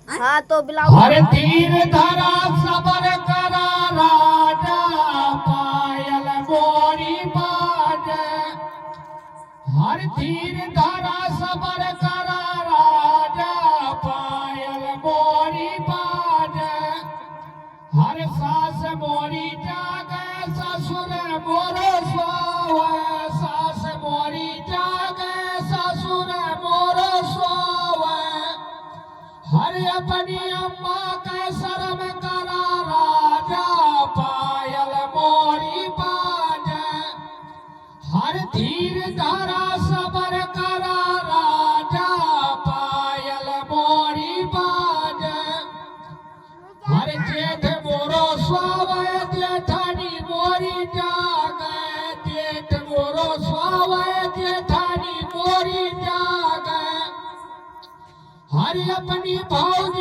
हाँ तो बिलाऊ हर तीर धरा सबर करा राजा पायल मोरी बाज हर तीर धरा सबर करा राजा पायल मोरी बाज हर सास मोरी जागे ससुर मोरो सोवे सास मोरी जागे ससुर मोरो सोवे हर अपनी अम्मा के शर्म करा राजा पायल मोरी बाज हर धीर धारा सबर करा राजा पायल मोरी बाज हर जेठ मोरो स्वावय जेठानी मोरी जागे जेठ मोरो स्वावय जेठानी मोरी जागे हर अपनी भौज